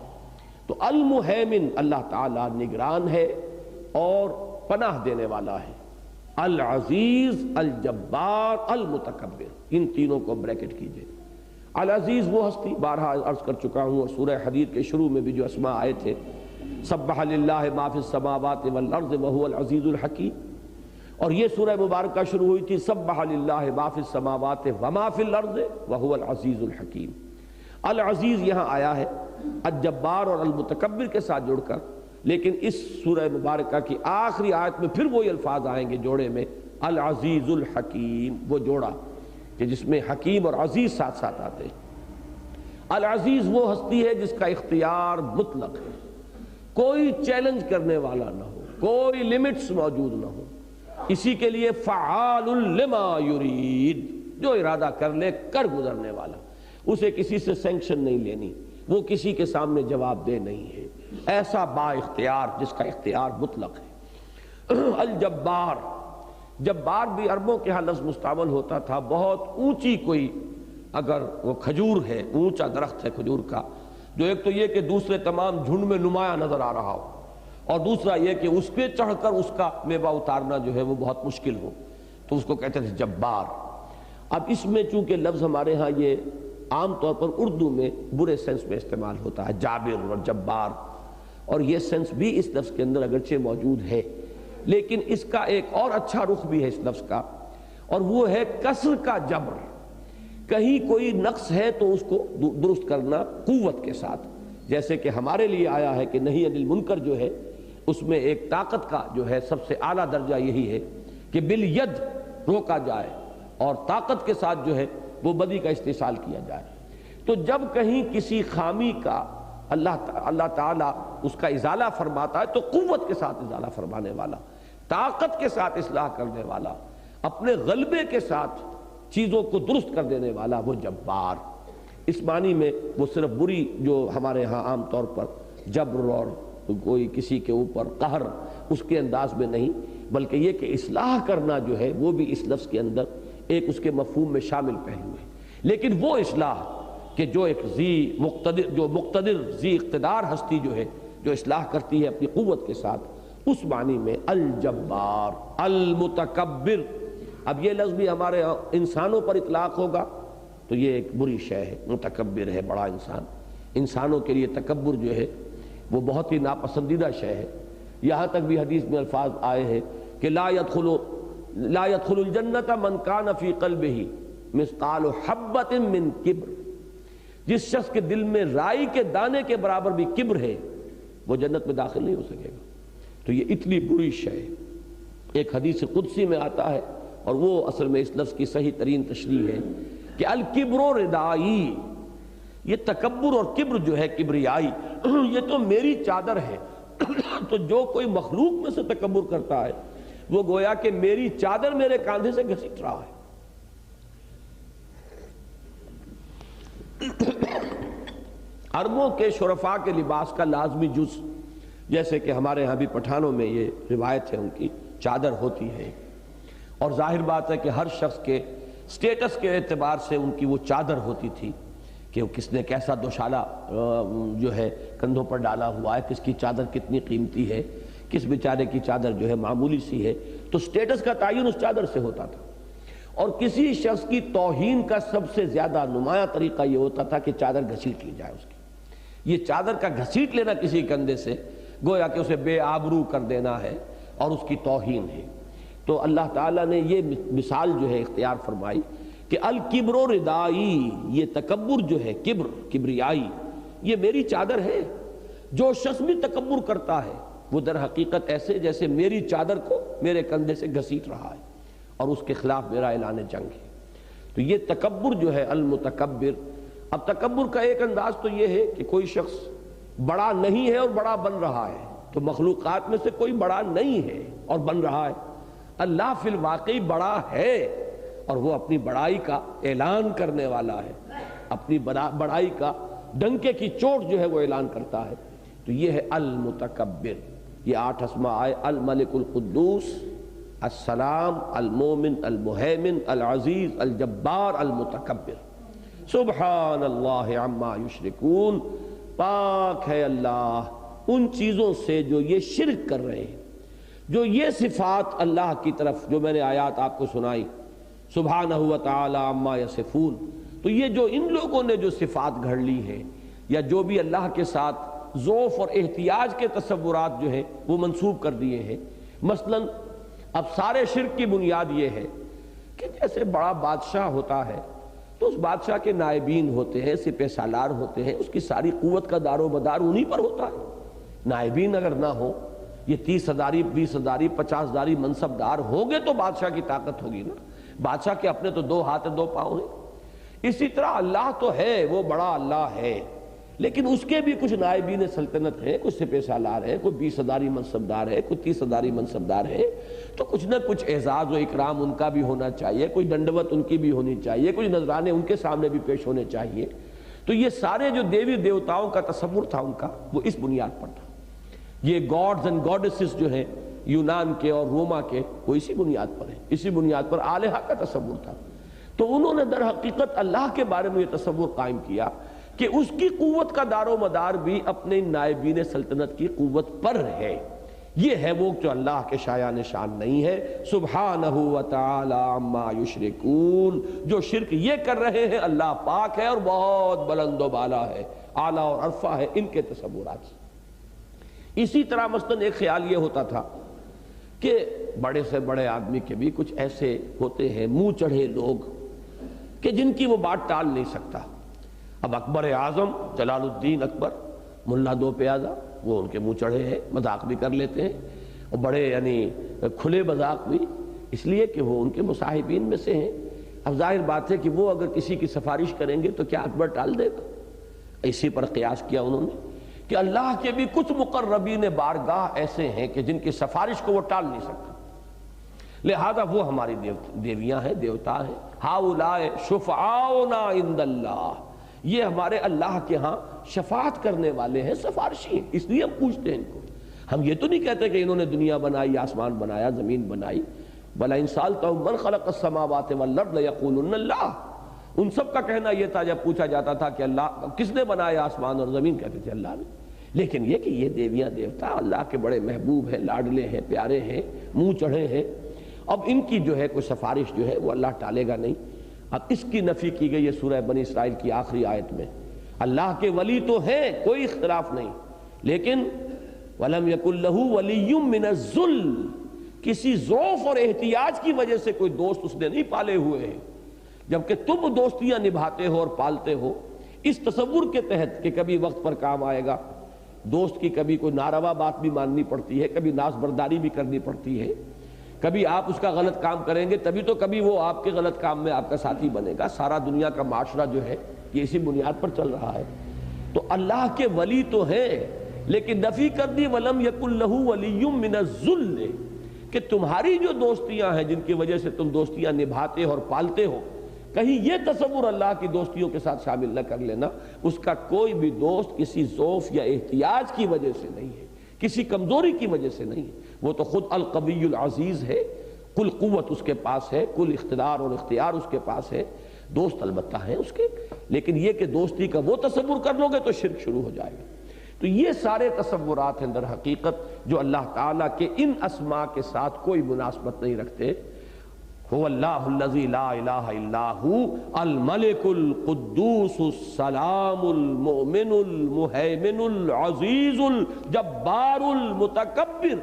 تو المہیمن اللہ تعالیٰ نگران ہے اور پناہ دینے والا ہے۔ العزیز، الجبار، المتکبر، ان تینوں کو بریکٹ کیجئے۔ العزیز وہ ہستی، بارہا عرض کر چکا ہوں، اور سورہ حدید کے شروع میں بھی جو اسماء آئے تھے، سبح للہ ما فی السماوات والارض وہو العزیز الحکیم، اور یہ سورہ مبارکہ شروع ہوئی تھی سبح للہ ما فی السماوات وما فی الارض وہو العزیز الحکیم۔ العزیز یہاں آیا ہے الجبار اور المتکبر کے ساتھ جڑ کر، لیکن اس سورہ مبارکہ کی آخری آیت میں پھر وہی الفاظ آئیں گے جوڑے میں، العزیز الحکیم، وہ جوڑا کہ جس میں حکیم اور عزیز ساتھ ساتھ آتے ہیں۔ العزیز وہ ہستی ہے جس کا اختیار مطلق ہے، کوئی چیلنج کرنے والا نہ ہو، کوئی لیمٹس موجود نہ ہو۔ اسی کے لیے فعال لما یرید، جو ارادہ کر لے کر گزرنے والا، اسے کسی سے سینکشن نہیں لینی، وہ کسی کے سامنے جواب دہ نہیں ہے، ایسا با اختیار جس کا اختیار مطلق ہے۔ الجبار، جبار بھی عربوں کے ہاں لفظ مستعمل ہوتا تھا، بہت اونچی کوئی اگر وہ کھجور ہے، اونچا درخت ہے کھجور کا، جو ایک تو یہ کہ دوسرے تمام جھنڈ میں نمایاں نظر آ رہا ہو، اور دوسرا یہ کہ اس پہ چڑھ کر اس کا میوہ اتارنا جو ہے وہ بہت مشکل ہو، تو اس کو کہتے تھے جبار۔ اب اس میں چونکہ لفظ ہمارے ہاں یہ عام طور پر اردو میں برے سینس میں استعمال ہوتا ہے، جابر اور جبار، اور یہ سینس بھی اس لفظ کے اندر اگرچہ موجود ہے، لیکن اس کا ایک اور اچھا رخ بھی ہے اس لفظ کا، اور وہ ہے کسر کا جبر۔ کہیں کوئی نقص ہے تو اس کو درست کرنا قوت کے ساتھ، جیسے کہ ہمارے لیے آیا ہے کہ نہیں عن المنکر جو ہے اس میں ایک طاقت کا جو ہے سب سے اعلیٰ درجہ یہی ہے کہ بالید روکا جائے، اور طاقت کے ساتھ جو ہے وہ بدی کا استحصال کیا جائے۔ تو جب کہیں کسی خامی کا اللہ تعالیٰ اس کا ازالہ فرماتا ہے تو قوت کے ساتھ ازالہ فرمانے والا، طاقت کے ساتھ اصلاح کرنے والا، اپنے غلبے کے ساتھ چیزوں کو درست کر دینے والا، وہ جبار۔ اس معنی میں وہ صرف بری جو ہمارے ہاں عام طور پر جبر اور کوئی کسی کے اوپر قہر اس کے انداز میں نہیں، بلکہ یہ کہ اصلاح کرنا جو ہے وہ بھی اس لفظ کے اندر ایک اس کے مفہوم میں شامل پہلو ہے، لیکن وہ اصلاح کہ جو ایک مقتدر ذی اقتدار ہستی جو ہے جو اصلاح کرتی ہے اپنی قوت کے ساتھ، اس معنی میں الجبار، المتکبر۔ اب یہ لفظ بھی ہمارے انسانوں پر اطلاق ہوگا تو یہ ایک بری شے ہے، متکبر ہے بڑا انسان۔ انسانوں کے لیے تکبر جو ہے وہ بہت ہی ناپسندیدہ شے ہے، یہاں تک بھی حدیث میں الفاظ آئے ہیں کہ لا يدخل الجنت من کان فی قلبہ مثقال حبۃ من کبر، جس شخص کے دل میں رائی کے دانے کے برابر بھی کبر ہے وہ جنت میں داخل نہیں ہو سکے گا۔ تو یہ اتنی بری شے ہے۔ ایک حدیث قدسی میں آتا ہے، اور وہ اصل میں اس لفظ کی صحیح ترین تشریح ہے کہ الکبر ردائی، یہ تکبر اور کبر جو ہے کبریائی، یہ تو میری چادر ہے۔ تو جو کوئی مخلوق میں سے تکبر کرتا ہے وہ گویا کہ میری چادر میرے کاندھے سے گھسیٹ رہا ہے۔ عربوں کے شرفاء کے لباس کا لازمی جز، جیسے کہ ہمارے ہاں بھی پٹھانوں میں یہ روایت ہے، ان کی چادر ہوتی ہے، اور ظاہر بات ہے کہ ہر شخص کے سٹیٹس کے اعتبار سے ان کی وہ چادر ہوتی تھی کہ کس نے کیسا دوشالہ جو ہے کندھوں پر ڈالا ہوا ہے، کس کی چادر کتنی قیمتی ہے، کس بیچارے کی چادر جو ہے معمولی سی ہے، تو سٹیٹس کا تعین اس چادر سے ہوتا تھا۔ اور کسی شخص کی توہین کا سب سے زیادہ نمایاں طریقہ یہ ہوتا تھا کہ چادر گھسیٹ لی جائے اس کی۔ یہ چادر کا گھسیٹ لینا کسی کندھے سے گویا کہ اسے بے آبرو کر دینا ہے اور اس کی توہین ہے۔ تو اللہ تعالیٰ نے یہ مثال جو ہے اختیار فرمائی کہ الکبر ردائی، یہ تکبر جو ہے، کبریائی، یہ میری چادر ہے۔ جو شخص بھی تکبر کرتا ہے وہ در حقیقت ایسے جیسے میری چادر کو میرے کندھے سے گھسیٹ رہا ہے، اور اس کے خلاف میرا اعلان جنگ ہے۔ تو یہ تکبر جو ہے المتکبر، اب تکبر کا ایک انداز تو یہ ہے کہ کوئی شخص بڑا نہیں ہے اور بڑا بن رہا ہے، تو مخلوقات میں سے کوئی بڑا نہیں ہے اور بن رہا ہے، اللہ فی الواقع بڑا ہے اور وہ اپنی بڑائی کا اعلان کرنے والا ہے، اپنی بڑائی کا ڈنکے کی چوٹ جو ہے وہ اعلان کرتا ہے۔ تو یہ ہے المتکبر۔ یہ 8 اسماء آئے، الملک القدوس، السلام، المومن، المہیمن، العزیز، الجبار، المتکبر۔ سبحان اللہ عما یشرکون، پاک ہے اللہ ان چیزوں سے جو یہ شرک کر رہے ہیں، جو یہ صفات اللہ کی طرف جو میں نے آیات آپ کو سنائی، سبحانہ وتعالی عما یصفون، تو یہ جو ان لوگوں نے جو صفات گھڑ لی ہیں یا جو بھی اللہ کے ساتھ ذوف اور احتیاج کے تصورات جو ہیں وہ منسوب کر دیے ہیں۔ مثلا اب سارے شرک کی بنیاد یہ ہے کہ جیسے بڑا بادشاہ ہوتا ہے تو اس بادشاہ کے نائبین ہوتے ہیں، سپہ سالار ہوتے ہیں، اس کی ساری قوت کا دار و مدار انہی پر ہوتا ہے۔ نائبین اگر نہ ہو، یہ 30 ہزاری 20 ہزاری 50 ہزاری منصب دار ہوگے تو بادشاہ کی طاقت ہوگی نا۔ بادشاہ کے اپنے تو 2 ہاتھ 2 پاؤں ہیں۔ اسی طرح اللہ تو ہے، وہ بڑا اللہ ہے، لیکن اس کے بھی کچھ نائبین سلطنت ہیں، کچھ سپہ سالار ہیں، کوئی 20 ہزاری منصبدار ہے، کوئی 30 ہزاری منصبدار ہے، تو کچھ نہ کچھ اعزاز و اکرام ان کا بھی ہونا چاہیے، کوئی دنڈوت ان کی بھی ہونی چاہیے، کچھ نذرانے ان کے سامنے بھی پیش ہونے چاہیے۔ تو یہ سارے جو دیوی دیوتاؤں کا تصور تھا ان کا، وہ اس بنیاد پر تھا۔ یہ گاڈز اینڈ گاڈسز جو ہیں یونان کے اور روما کے، وہ اسی بنیاد پر ہیں، اسی بنیاد پر آلہہ کا تصور تھا۔ تو انہوں نے در حقیقت اللہ کے بارے میں یہ تصور قائم کیا کہ اس کی قوت کا دار و مدار بھی اپنے نائبین سلطنت کی قوت پر ہے۔ یہ ہے وہ جو اللہ کے شایان شان نہیں ہے۔ سبحانہ وتعالی عما یشرکون، جو شرک یہ کر رہے ہیں اللہ پاک ہے اور بہت بلند و بالا ہے، اعلیٰ اور عرفہ ہے ان کے تصورات سے۔ اسی طرح مثلا ایک خیال یہ ہوتا تھا کہ بڑے سے بڑے آدمی کے بھی کچھ ایسے ہوتے ہیں منہ چڑھے لوگ کہ جن کی وہ بات ٹال نہیں سکتا۔ اب اکبر اعظم جلال الدین اکبر، ملا 2 پیادہ، وہ ان کے منہ چڑھے ہیں، مذاق بھی کر لیتے ہیں، اور بڑے یعنی کھلے مذاق بھی، اس لیے کہ وہ ان کے مصاحبین میں سے ہیں۔ اب ظاہر بات ہے کہ وہ اگر کسی کی سفارش کریں گے تو کیا اکبر ٹال دے گا؟ اسی پر قیاس کیا انہوں نے کہ اللہ کے بھی کچھ مقربین بارگاہ ایسے ہیں کہ جن کی سفارش کو وہ ٹال نہیں سکتا، لہذا وہ ہماری دیویاں ہیں، دیوتا ہیں۔ ہؤلاء شفعاؤنا عند اللہ، یہ ہمارے اللہ کے ہاں شفاعت کرنے والے ہیں، سفارشی ہیں، اس لیے ہم پوچھتے ہیں ان کو۔ ہم یہ تو نہیں کہتے کہ انہوں نے دنیا بنائی، آسمان بنایا، زمین بنائی، بلا ان سألتهم من خلق السماوات والارض لیقولن اللہ۔ ان سب کا کہنا یہ تھا جب پوچھا جاتا تھا کہ اللہ کس نے بنایا آسمان اور زمین، کہتے تھے اللہ نے۔ لیکن یہ کہ یہ دیویاں دیوتا اللہ کے بڑے محبوب ہیں، لاڈلے ہیں، پیارے ہیں، منہ چڑھے ہیں، اب ان کی جو ہے کوئی سفارش جو ہے وہ اللہ ٹالے گا نہیں۔ اب اس کی نفی کی گئی ہے سورہ بنی اسرائیل کی آخری آیت میں۔ اللہ کے ولی تو ہیں، کوئی اختلاف نہیں، لیکن وَلَمْ يَكُنْ لَهُ وَلِيٌّ مِّنَ الذُّلِّ، کسی ضعف اور احتیاج کی وجہ سے کوئی دوست اس نے نہیں پالے ہوئے ہیں، جبکہ تم دوستیاں نبھاتے ہو اور پالتے ہو اس تصور کے تحت کہ کبھی وقت پر کام آئے گا۔ دوست کی کبھی کوئی ناروا بات بھی ماننی پڑتی ہے، کبھی ناز برداری بھی کرنی پڑتی ہے، کبھی آپ اس کا غلط کام کریں گے تبھی تو کبھی وہ آپ کے غلط کام میں آپ کا ساتھی بنے گا۔ سارا دنیا کا معاشرہ جو ہے یہ اسی بنیاد پر چل رہا ہے۔ تو اللہ کے ولی تو ہیں، لیکن نفی کر دی وَلَمْ يَكُنْ لَهُ وَلِيٌّ مِّنَ الذُّلِّ، کہ تمہاری جو دوستیاں ہیں جن کی وجہ سے تم دوستیاں نبھاتے اور پالتے ہو، کہیں یہ تصور اللہ کی دوستیوں کے ساتھ شامل نہ کر لینا، اس کا کوئی بھی دوست کسی ضعف یا احتیاج کی وجہ سے نہیں ہے، کسی کمزوری کی وجہ سے نہیں ہے، وہ تو خود القوی العزیز ہے، کل قوت اس کے پاس ہے، کل اقتدار اور اختیار اس کے پاس ہے، دوست البتہ ہیں اس کے، لیکن یہ کہ دوستی کا وہ تصور کر لو گے تو شرک شروع ہو جائے گا۔ تو یہ سارے تصورات ہیں در حقیقت جو اللہ تعالیٰ کے ان اسماء کے ساتھ کوئی مناسبت نہیں رکھتے۔ هو اللہ الذی لا الہ الا هو الملک القدوس السلام المؤمن المہیمن العزیز الجبار المتکبر،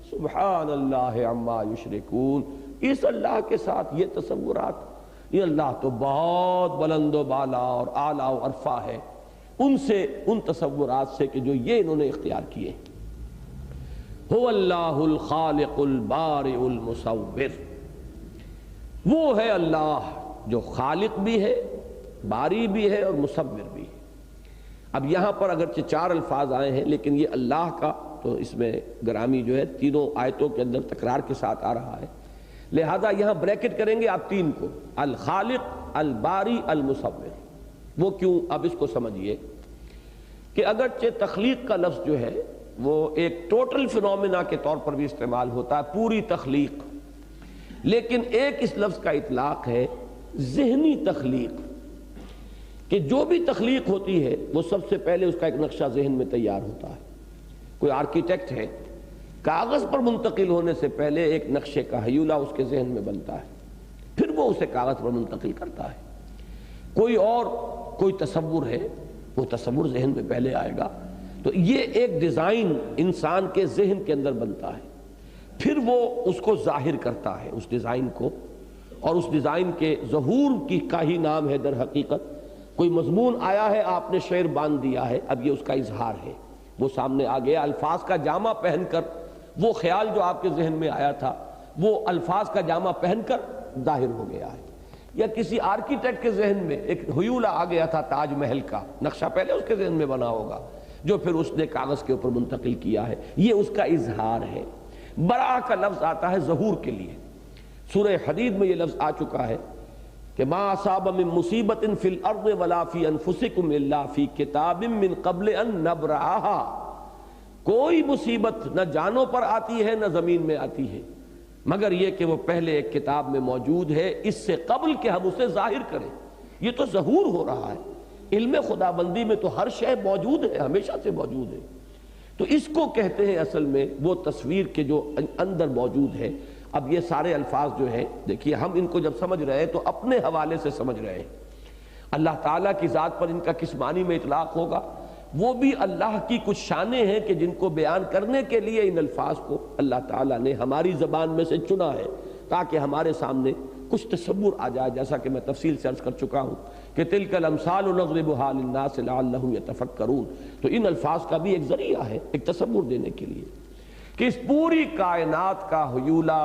سبحان اللہ عما یشرکون۔ اس اللہ کے ساتھ یہ تصورات، یہ اللہ تو بہت بلند و بالا اور اعلیٰ و عرفہ ہے ان سے، ان تصورات سے کہ جو یہ انہوں نے اختیار کیے۔ هو اللہ الخالق البارئ المصور، وہ ہے اللہ جو خالق بھی ہے باری بھی ہے اور مصور بھی ہے۔ اب یہاں پر اگرچہ 4 الفاظ آئے ہیں لیکن یہ اللہ کا تو اس میں گرامی جو ہے تینوں آیتوں کے اندر تکرار کے ساتھ آ رہا ہے، لہذا یہاں بریکٹ کریں گے آپ 3 کو، الخالق، الباری، المصور۔ وہ کیوں؟ اب اس کو سمجھیے کہ اگرچہ تخلیق کا لفظ جو ہے وہ ایک ٹوٹل فینومینا کے طور پر بھی استعمال ہوتا ہے، پوری تخلیق، لیکن ایک اس لفظ کا اطلاق ہے ذہنی تخلیق، کہ جو بھی تخلیق ہوتی ہے وہ سب سے پہلے اس کا ایک نقشہ ذہن میں تیار ہوتا ہے۔ کوئی آرکیٹیکٹ ہے، کاغذ پر منتقل ہونے سے پہلے ایک نقشے کا ہیولہ اس کے ذہن میں بنتا ہے، پھر وہ اسے کاغذ پر منتقل کرتا ہے۔ کوئی تصور ہے، وہ تصور ذہن میں پہلے آئے گا، تو یہ ایک ڈیزائن انسان کے ذہن کے اندر بنتا ہے، پھر وہ اس کو ظاہر کرتا ہے اس ڈیزائن کو، اور اس ڈیزائن کے ظہور کی کا ہی نام ہے در حقیقت۔ کوئی مضمون آیا ہے، آپ نے شعر باندھ دیا ہے، اب یہ اس کا اظہار ہے، وہ سامنے آ گیا، الفاظ کا جامہ پہن کر وہ خیال جو آپ کے ذہن میں آیا تھا وہ الفاظ کا جامہ پہن کر ظاہر ہو گیا ہے۔ یا کسی آرکیٹیکٹ کے ذہن میں ایک ہیولہ آ گیا تھا تاج محل کا، نقشہ پہلے اس کے ذہن میں بنا ہوگا جو پھر اس نے کاغذ کے اوپر منتقل کیا ہے، یہ اس کا اظہار ہے۔ برآ کا لفظ آتا ہے ظہور کے لیے، سورہ حدید میں یہ لفظ آ چکا ہے کہ ما اصاب من مصیبت فی الارض ولا فی انفسکم الا فی کتاب من قبل ان نبرأها، کوئی مصیبت نہ جانوں پر آتی ہے نہ زمین میں آتی ہے مگر یہ کہ وہ پہلے ایک کتاب میں موجود ہے اس سے قبل کہ ہم اسے ظاہر کریں۔ یہ تو ظہور ہو رہا ہے، علم خدا بندی میں تو ہر شے موجود ہے، ہمیشہ سے موجود ہے، تو اس کو کہتے ہیں اصل میں وہ تصویر کے جو اندر موجود ہے۔ اب یہ سارے الفاظ جو ہیں دیکھیے، ہم ان کو جب سمجھ رہے ہیں تو اپنے حوالے سے سمجھ رہے ہیں، اللہ تعالیٰ کی ذات پر ان کا کس معنی میں اطلاق ہوگا، وہ بھی اللہ کی کچھ شانیں ہیں کہ جن کو بیان کرنے کے لیے ان الفاظ کو اللہ تعالیٰ نے ہماری زبان میں سے چنا ہے تاکہ ہمارے سامنے کچھ تصور آ جائے، جیسا کہ میں تفصیل سے عرض کر چکا ہوں کہ تلک الامثال نضربها للناس لعلهم يتفکرون، تو ان الفاظ کا بھی ایک ذریعہ ہے ایک تصور دینے کے لیے کہ اس پوری کائنات کا ہیولہ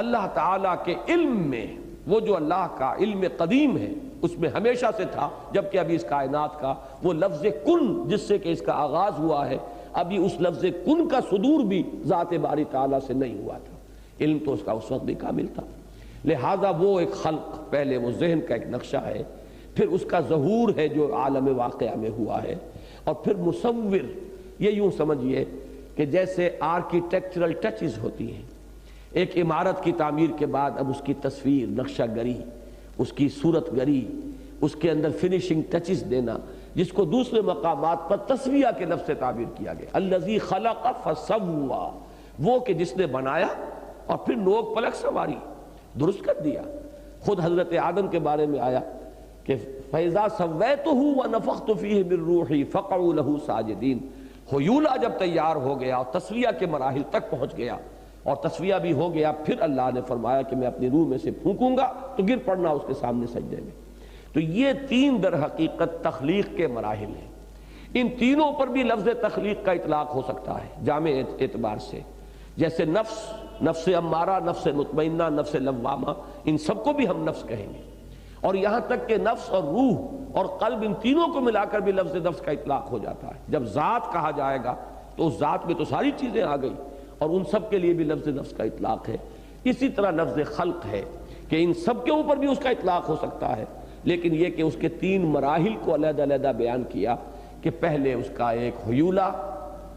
اللہ تعالیٰ کے علم میں، وہ جو اللہ کا علم قدیم ہے اس میں ہمیشہ سے تھا، جبکہ ابھی اس کائنات کا وہ لفظ کن جس سے کہ اس کا آغاز ہوا ہے، ابھی اس لفظ کن کا صدور بھی ذات باری تعالیٰ سے نہیں ہوا تھا، علم تو اس کا اس وقت بھی کامل تھا۔ لہذا وہ ایک خلق، پہلے وہ ذہن کا ایک نقشہ ہے، پھر اس کا ظہور ہے جو عالم واقعہ میں ہوا ہے، اور پھر مصور، یہ یوں سمجھیے کہ جیسے آرکیٹیکچرل ٹچز ہوتی ہیں، ایک عمارت کی تعمیر کے بعد اب اس کی تصویر، نقشہ گری، اس کی صورت گری، اس کے اندر فنیشنگ ٹچز دینا، جس کو دوسرے مقامات پر تسویہ کے لفظ سے تعبیر کیا گیا، الذی خلق فسوا، وہ کہ جس نے بنایا اور پھر نوک پلک سنواری، درست کر دیا۔ خود حضرت آدم کے بارے میں آیا کہ فَإِذَا سَوَّيْتُهُ وَنَفَخْتُ فِيهِ مِن رُوحِي فَقَعُوا لَهُ سَاجِدِينَ، ہیولہ جب تیار ہو گیا اور تسویہ کے مراحل تک پہنچ گیا اور تسویہ بھی ہو گیا، پھر اللہ نے فرمایا کہ میں اپنی روح میں سے پھونکوں گا تو گر پڑنا اس کے سامنے سجدے میں۔ تو یہ 3 در حقیقت تخلیق کے مراحل ہیں، ان تینوں پر بھی لفظ تخلیق کا اطلاق ہو سکتا ہے جامع اعتبار سے، جیسے نفس امارہ، نفس مطمئنہ، نفس لوامہ، ان سب کو بھی ہم نفس کہیں گے، اور یہاں تک کہ نفس اور روح اور قلب، ان تینوں کو ملا کر بھی لفظ نفس کا اطلاق ہو جاتا ہے۔ جب ذات کہا جائے گا تو اس ذات میں تو ساری چیزیں آ گئی، اور ان سب کے لیے بھی لفظ نفس کا اطلاق ہے۔ اسی طرح لفظ خلق ہے کہ ان سب کے اوپر بھی اس کا اطلاق ہو سکتا ہے، لیکن یہ کہ اس کے 3 مراحل کو علیحدہ علیحدہ بیان کیا کہ پہلے اس کا ایک ہیولہ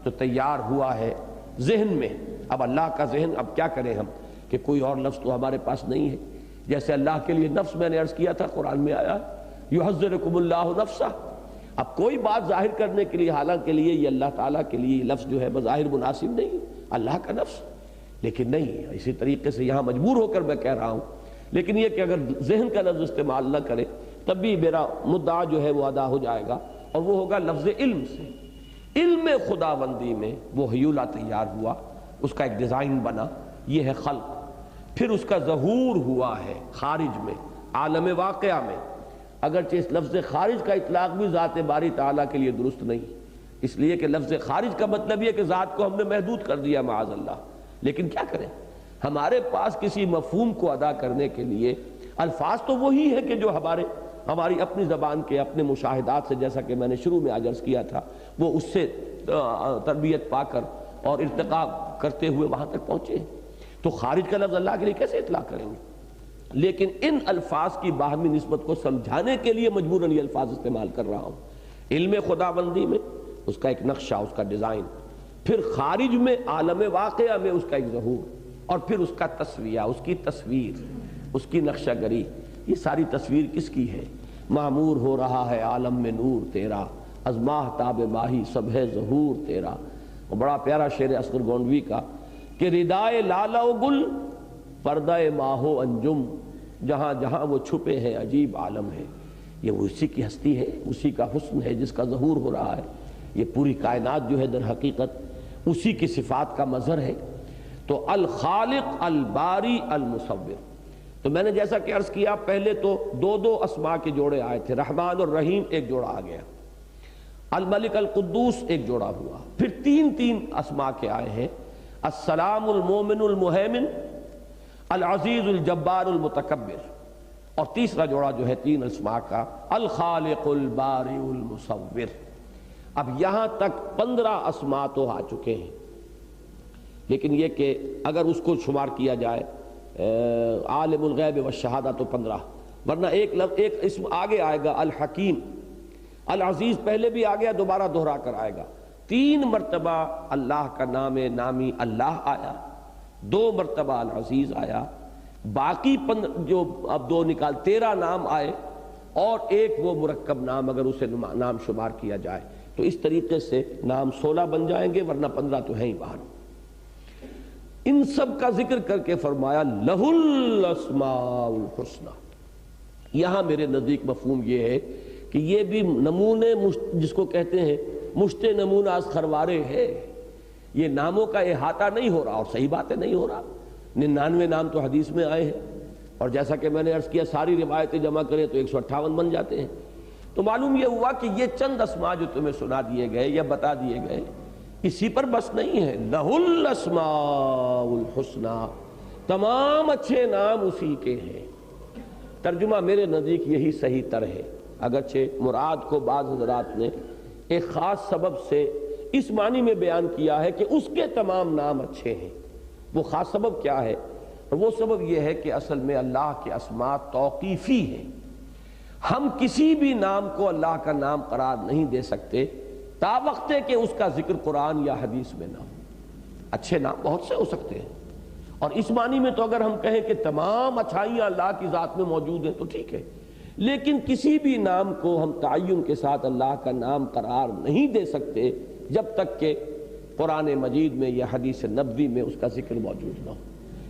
تو تیار ہوا ہے ذہن میں۔ اب اللہ کا ذہن، اب کیا کریں ہم کہ کوئی اور لفظ تو ہمارے پاس نہیں ہے، جیسے اللہ کے لیے نفس میں نے عرض کیا تھا، قرآن میں آیا یحذرکم اللہ نفسہ، اب کوئی بات ظاہر کرنے کے لیے، حالانکہ لیے یہ اللہ تعالیٰ کے لیے لفظ جو ہے بظاہر مناسب نہیں، اللہ کا نفس، لیکن نہیں، اسی طریقے سے یہاں مجبور ہو کر میں کہہ رہا ہوں، لیکن یہ کہ اگر ذہن کا لفظ استعمال نہ کرے تب بھی میرا مدعا جو ہے وہ ادا ہو جائے گا، اور وہ ہوگا لفظ علم سے۔ علم خداوندی میں وہ ہیولہ تیار ہوا، اس کا ایک ڈیزائن بنا، یہ ہے خلق، پھر اس کا ظہور ہوا ہے خارج میں، عالم واقعہ میں، اگرچہ اس لفظ خارج کا اطلاق بھی ذات باری تعالیٰ کے لیے درست نہیں، اس لیے کہ لفظ خارج کا مطلب یہ کہ ذات کو ہم نے محدود کر دیا معاذ اللہ، لیکن کیا کریں، ہمارے پاس کسی مفہوم کو ادا کرنے کے لیے الفاظ تو وہی ہیں کہ جو ہمارے ہماری اپنی زبان کے اپنے مشاہدات سے، جیسا کہ میں نے شروع میں آج عرض کیا تھا، وہ اس سے تربیت پا کر اور ارتقاء کرتے ہوئے وہاں تک پہنچے، تو خارج کا لفظ اللہ کے لیے کیسے اطلاق کریں گے؟ لیکن ان الفاظ کی باہمی نسبت کو سمجھانے کے لیے مجبوراً یہ الفاظ استعمال کر رہا ہوں۔ علم خداوندی میں اس کا ایک نقشہ، اس کا ڈیزائن، پھر خارج میں عالم واقعہ میں اس کا ایک ظہور، اور پھر اس کا تسویہ، اس کی تصویر، اس کی نقشہ گری۔ یہ ساری تصویر کس کی ہے؟ معمور ہو رہا ہے عالم میں نور تیرا، از ماہتاب ماہی سب ہے ظہور تیرا۔ اور بڑا پیارا شعر اصغر گونڈوی کا کہ ردائے لالہ و گل پردہ ماہ و انجم، جہاں جہاں وہ چھپے ہیں عجیب عالم ہے۔ یہ وہ اسی کی ہستی ہے، اسی کا حسن ہے جس کا ظہور ہو رہا ہے۔ یہ پوری کائنات جو ہے در حقیقت اسی کی صفات کا مظہر ہے۔ تو الخالق، الباری، المصور۔ تو میں نے جیسا کہ عرض کیا، پہلے تو دو اسماء کے جوڑے آئے تھے، رحمان اور رحیم ایک جوڑا آ گیا، الملک القدوس ایک جوڑا ہوا، پھر تین اسماء کے آئے ہیں، السلام، المومن، المہیمن، العزیز، الجبار، المتکبر، اور تیسرا جوڑا جو ہے 3 اسماء کا، الخالق، الباری، المصور۔ اب یہاں تک 15 اسماء تو آ چکے ہیں، لیکن یہ کہ اگر اس کو شمار کیا جائے عالم الغیب والشہادہ تو 15، ورنہ ایک اسم آگے آئے گا الحکیم، العزیز پہلے بھی آ گیا، دوبارہ دہرا کر آئے گا۔ 3 مرتبہ اللہ کا نام نامی اللہ آیا، 2 مرتبہ العزیز آیا، باقی جو اب 2 نکال 13 نام آئے، اور ایک وہ مرکب نام اگر اسے نام شمار کیا جائے تو اس طریقے سے نام 16 بن جائیں گے، ورنہ 15 تو ہیں ہی باہر۔ ان سب کا ذکر کر کے فرمایا لہ الاسماء الحسنی۔ یہاں میرے نزدیک مفہوم یہ ہے کہ یہ بھی نمونے، جس کو کہتے ہیں مشت نمونہ از خروارے ہے، یہ ناموں کا احاطہ نہیں ہو رہا، اور صحیح بات ہے نہیں ہو رہا۔ 99 نام تو حدیث میں آئے ہیں، اور جیسا کہ میں نے عرض کیا ساری روایتیں جمع کریں تو 158 بن جاتے ہیں۔ تو معلوم یہ ہوا کہ یہ چند اسماء جو تمہیں سنا دیے گئے یا بتا دیے گئے، اسی پر بس نہیں ہے، لہ الاسماء الحسنی، تمام اچھے نام اسی کے ہیں۔ ترجمہ میرے نزدیک یہی صحیح تر ہے، اگرچہ مراد کو بعض حضرات نے ایک خاص سبب سے اس معنی میں بیان کیا ہے کہ اس کے تمام نام اچھے ہیں۔ وہ خاص سبب کیا ہے؟ اور وہ سبب یہ ہے کہ اصل میں اللہ کے اسماء توقیفی ہیں، ہم کسی بھی نام کو اللہ کا نام قرار نہیں دے سکتے تا وقت کہ اس کا ذکر قرآن یا حدیث میں نہ ہو۔ اچھے نام بہت سے ہو سکتے ہیں، اور اس معنی میں تو اگر ہم کہیں کہ تمام اچھائیاں اللہ کی ذات میں موجود ہیں تو ٹھیک ہے، لیکن کسی بھی نام کو ہم تعین کے ساتھ اللہ کا نام قرار نہیں دے سکتے جب تک کہ قرآن مجید میں یا حدیث نبوی میں اس کا ذکر موجود نہ ہو۔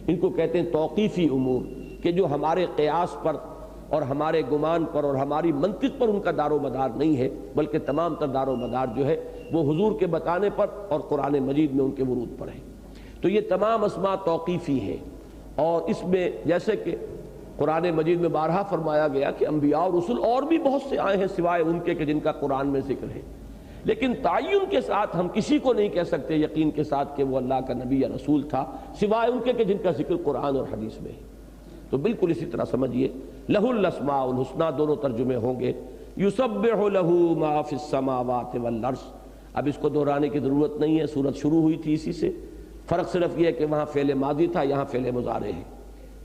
ان کو کہتے ہیں توقیفی امور، کہ جو ہمارے قیاس پر اور ہمارے گمان پر اور ہماری منطق پر ان کا دار و مدار نہیں ہے، بلکہ تمام تر دار و مدار جو ہے وہ حضور کے بتانے پر اور قرآن مجید میں ان کے ورود پر ہے۔ تو یہ تمام اسماء توقیفی ہیں، اور اس میں جیسے کہ قرآن مجید میں بارہا فرمایا گیا کہ انبیاء اور رسول اور بھی بہت سے آئے ہیں سوائے ان کے کہ جن کا قرآن میں ذکر ہے، لیکن تعین کے ساتھ ہم کسی کو نہیں کہہ سکتے یقین کے ساتھ کہ وہ اللہ کا نبی یا رسول تھا سوائے ان کے کہ جن کا ذکر قرآن اور حدیث میں ہے۔ تو بالکل اسی طرح سمجھیے لہ الاسماء الحسنی دونوں ترجمے ہوں گے، یسبح لہ ما فی السماوات والارض۔ اب اس کو دہرانے کی ضرورت نہیں ہے، سورت شروع ہوئی تھی اسی سے، فرق صرف یہ ہے کہ وہاں فعل ماضی تھا، یہاں فعل مضارع ہے۔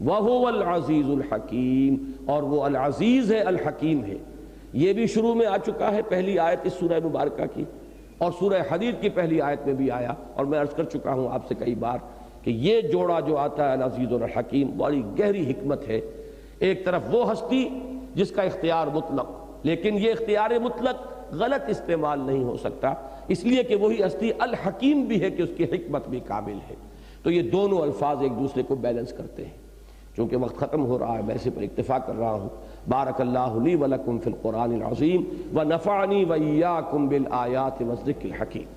وَهُوَ الْعَزِيزُ الْحَكِيمُ، اور وہ العزیز ہے، الحکیم ہے۔ یہ بھی شروع میں آ چکا ہے، پہلی آیت اس سورہ مبارکہ کی، اور سورہ حدید کی پہلی آیت میں بھی آیا، اور میں عرض کر چکا ہوں آپ سے کئی بار کہ یہ جوڑا جو آتا ہے العزیز اور الحکیم بڑی گہری حکمت ہے۔ ایک طرف وہ ہستی جس کا اختیار مطلق، لیکن یہ اختیار مطلق غلط استعمال نہیں ہو سکتا، اس لیے کہ وہی ہستی الحکیم بھی ہے کہ اس کی حکمت بھی کامل ہے۔ تو یہ دونوں الفاظ ایک دوسرے کو بیلنس کرتے ہیں۔ چونکہ وقت ختم ہو رہا ہے میں اسی پر اکتفا کر رہا ہوں۔ بارک اللہ لی ولکم فی القرآن العظیم ونفعنی وإیاکم بالآیات والذکر الحکیم۔